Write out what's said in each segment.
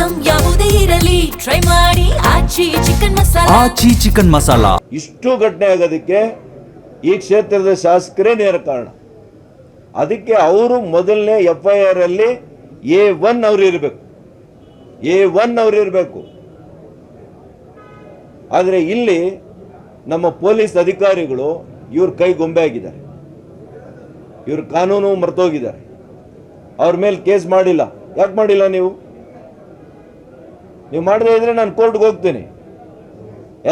Item ಯಾವುದೇ ಇರಲಿ try ಮಾಡಿ ಆಚಿ ಚಿಕನ್ ಮಸಾಲಾ. ಇಷ್ಟು ಘಟನೆ ಆಗೋದಕ್ಕೆ ಈ ಕ್ಷೇತ್ರದ ಶಾಸಕರೇ ನೇರ ಕಾರಣ. ಅದಕ್ಕೆ ಅವರು ಮೊದಲನೇ FIR ಅಲ್ಲಿ A1 ಅವರು ಇರಬೇಕು. ಆದರೆ ಇಲ್ಲಿ ನಮ್ಮ ಪೊಲೀಸ್ ಅಧಿಕಾರಿಗಳು ಇವ್ರ ಕೈ ಗೊಂಬೆ ಆಗಿದ್ದಾರೆ, ಇವ್ರ ಕಾನೂನು ಮರ್ತೋಗಿದ್ದಾರೆ. ಅವ್ರ ಮೇಲೆ ಕೇಸ್ ಮಾಡಿಲ್ಲ. ಯಾಕೆ ಮಾಡಿಲ್ಲ? ನೀವು ಮಾಡದೇ ಇದ್ರೆ ನಾನು ಕೋರ್ಟ್ಗೆ ಹೋಗ್ತೀನಿ,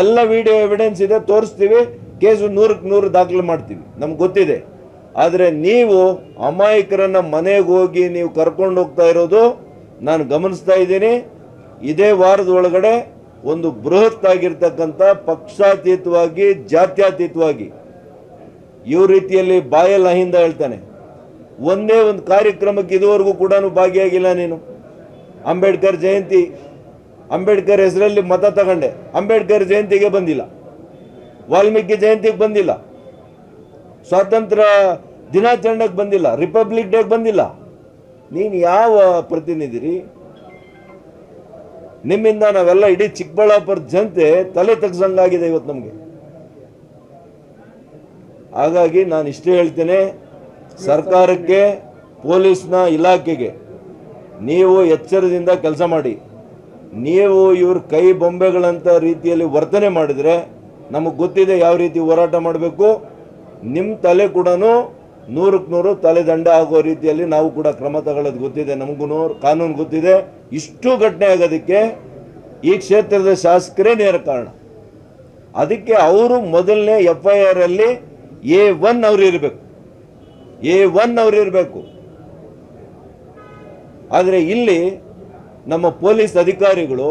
ಎಲ್ಲ ವಿಡಿಯೋ ಎವಿಡೆನ್ಸ್ ಇದೆ, ತೋರಿಸ್ತೀವಿ, ಕೇಸು 100ಕ್ಕೆ 100 ದಾಖಲೆ ಮಾಡ್ತೀವಿ, ನಮ್ಗೆ ಗೊತ್ತಿದೆ. ಆದರೆ ನೀವು ಅಮಾಯಕರನ್ನ ಮನೆಗೆ ಹೋಗಿ ನೀವು ಕರ್ಕೊಂಡು ಹೋಗ್ತಾ ಇರೋದು ನಾನು ಗಮನಿಸ್ತಾ ಇದ್ದೀನಿ. ಇದೇ ವಾರದ ಒಳಗಡೆ ಒಂದು ಬೃಹತ್ ಆಗಿರ್ತಕ್ಕಂಥ ಪಕ್ಷಾತೀತವಾಗಿ ಜಾತ್ಯತೀತವಾಗಿ ಇವ್ರ ರೀತಿಯಲ್ಲಿ ಬಾಯಲ್ಲಿ ಅಹಿಂದ ಹೇಳ್ತಾನೆ. ಒಂದೇ ಒಂದು ಕಾರ್ಯಕ್ರಮಕ್ಕೆ ಇದುವರೆಗೂ ಕೂಡ ಭಾಗಿಯಾಗಿಲ್ಲ ನೀನು. ಅಂಬೇಡ್ಕರ್ ಜಯಂತಿ, ಅಂಬೇಡ್ಕರ್ ಹೆಸರಲ್ಲಿ ಮತ ತಗೊಂಡೆ, ಅಂಬೇಡ್ಕರ್ ಜಯಂತಿಗೆ ಬಂದಿಲ್ಲ, ವಾಲ್ಮೀಕಿ ಜಯಂತಿಗೆ ಬಂದಿಲ್ಲ, ಸ್ವಾತಂತ್ರ್ಯ ದಿನಾಚರಣೆಗೆ ಬಂದಿಲ್ಲ, ರಿಪಬ್ಲಿಕ್ ಡೇಗೆ ಬಂದಿಲ್ಲ. ನೀನು ಯಾವ ಪ್ರತಿನಿಧಿರಿ? ನಿಮ್ಮಿಂದ ನಾವೆಲ್ಲ ಇಡೀ ಚಿಕ್ಕಬಳ್ಳಾಪುರ ಜನತೆ ತಲೆ ತಗ್ಸಂಗಾಗಿದೆ ಇವತ್ತು ನಮಗೆ. ಹಾಗಾಗಿ ನಾನು ಇಷ್ಟೇ ಹೇಳ್ತೇನೆ, ಸರ್ಕಾರಕ್ಕೆ, ಪೊಲೀಸ್ನ ಇಲಾಖೆಗೆ ನೀವು ಎಚ್ಚರದಿಂದ ಕೆಲಸ ಮಾಡಿ. ನೀವು ಇವ್ರ ಕೈ ಬೊಂಬೆಗಳಂತ ರೀತಿಯಲ್ಲಿ ವರ್ತನೆ ಮಾಡಿದರೆ ನಮಗೆ ಗೊತ್ತಿದೆ ಯಾವ ರೀತಿ ಹೋರಾಟ ಮಾಡಬೇಕು. ನಿಮ್ಮ ತಲೆ ಕೂಡ 100ಕ್ಕೆ 100 ತಲೆದಂಡ ಆಗೋ ರೀತಿಯಲ್ಲಿ ನಾವು ಕೂಡ ಕ್ರಮ ತಗೊಳ್ಳೋದು ಗೊತ್ತಿದೆ, ನಮಗೂ ಕಾನೂನು ಗೊತ್ತಿದೆ. ಇಷ್ಟು ಘಟನೆ ಆಗೋದಕ್ಕೆ ಈ ಕ್ಷೇತ್ರದ ಶಾಸಕರೇ ನೇರ ಕಾರಣ. ಅದಕ್ಕೆ ಅವರು ಮೊದಲನೇ FIR ಅಲ್ಲಿ A1 ಅವರು ಇರಬೇಕು. ಆದರೆ ಇಲ್ಲಿ ನಮ್ಮ ಪೊಲೀಸ್ ಅಧಿಕಾರಿಗಳು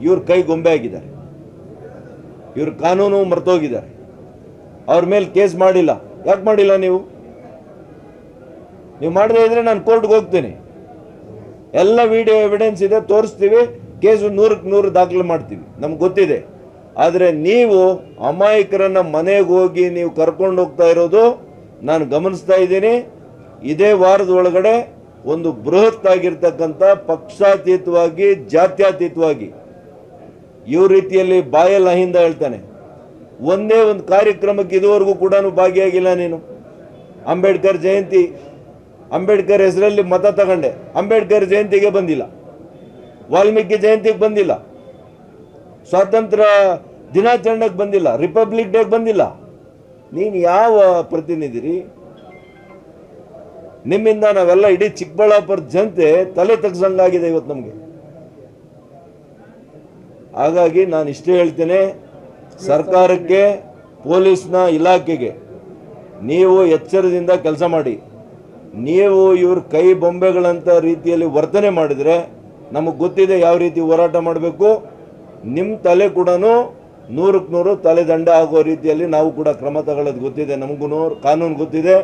ಇವ್ರ ಕೈ ಗೊಂಬೆ ಆಗಿದ್ದಾರೆ, ಇವ್ರ ಕಾನೂನು ಮರ್ತೋಗಿದ್ದಾರೆ. ಅವ್ರ ಮೇಲೆ ಕೇಸ್ ಮಾಡಿಲ್ಲ. ಯಾಕೆ ಮಾಡಿಲ್ಲ? ನೀವು ಮಾಡದೇ ಇದ್ರೆ ನಾನು ಕೋರ್ಟ್ಗೆ ಹೋಗ್ತೀನಿ, ಎಲ್ಲ ವಿಡಿಯೋ ಎವಿಡೆನ್ಸ್ ಇದೆ, ತೋರಿಸ್ತೀವಿ, ಕೇಸು 100ಕ್ಕೆ 100 ದಾಖಲೆ ಮಾಡ್ತೀವಿ, ನಮ್ಗೆ ಗೊತ್ತಿದೆ. ಆದರೆ ನೀವು ಅಮಾಯಕರನ್ನ ಮನೆಗೆ ಹೋಗಿ ನೀವು ಕರ್ಕೊಂಡು ಹೋಗ್ತಾ ಇರೋದು ನಾನು ಗಮನಿಸ್ತಾ ಇದ್ದೀನಿ. ಇದೇ ವಾರದ ಒಳಗಡೆ ಒಂದು ಬೃಹತ್ ಆಗಿರ್ತಕ್ಕಂಥ ಪಕ್ಷಾತೀತವಾಗಿ ಜಾತ್ಯತೀತವಾಗಿ ಇವ್ರ ರೀತಿಯಲ್ಲಿ ಬಾಯಲ್ಲಿ ಅಹಿಂದ ಹೇಳ್ತಾನೆ. ಒಂದೇ ಒಂದು ಕಾರ್ಯಕ್ರಮಕ್ಕೆ ಇದುವರೆಗೂ ಕೂಡ ಭಾಗಿಯಾಗಿಲ್ಲ ನೀನು. ಅಂಬೇಡ್ಕರ್ ಜಯಂತಿ, ಅಂಬೇಡ್ಕರ್ ಹೆಸರಲ್ಲಿ ಮತ ತಗೊಂಡೆ, ಅಂಬೇಡ್ಕರ್ ಜಯಂತಿಗೆ ಬಂದಿಲ್ಲ, ವಾಲ್ಮೀಕಿ ಜಯಂತಿಗೆ ಬಂದಿಲ್ಲ, ಸ್ವಾತಂತ್ರ್ಯ ದಿನಾಚರಣೆಗೆ ಬಂದಿಲ್ಲ, ರಿಪಬ್ಲಿಕ್ ಡೇಗೆ ಬಂದಿಲ್ಲ. ನೀನು ಯಾವ ಪ್ರತಿನಿಧಿರಿ? ನಿಮ್ಮಿಂದ ನಾವೆಲ್ಲ ಇಡೀ ಚಿಕ್ಕಬಳ್ಳಾಪುರ ಜನತೆ ತಲೆ ತಗ್ಸಂಗಾಗಿದೆ ಇವತ್ತು ನಮಗೆ. ಹಾಗಾಗಿ ನಾನು ಇಷ್ಟೇ ಹೇಳ್ತೇನೆ, ಸರ್ಕಾರಕ್ಕೆ, ಪೊಲೀಸ್ನ ಇಲಾಖೆಗೆ ನೀವು ಎಚ್ಚರದಿಂದ ಕೆಲಸ ಮಾಡಿ. ನೀವು ಇವ್ರ ಕೈ ಬೊಂಬೆಗಳಂತ ರೀತಿಯಲ್ಲಿ ವರ್ತನೆ ಮಾಡಿದರೆ ನಮಗೆ ಗೊತ್ತಿದೆ ಯಾವ ರೀತಿ ಹೋರಾಟ ಮಾಡಬೇಕು. ನಿಮ್ಮ ತಲೆ ಕೂಡ 100ಕ್ಕೆ 100 ತಲೆದಂಡ ಆಗೋ ರೀತಿಯಲ್ಲಿ ನಾವು ಕೂಡ ಕ್ರಮ ತಗೊಳ್ಳೋದು ಗೊತ್ತಿದೆ, ನಮಗೂ ಕಾನೂನು ಗೊತ್ತಿದೆ.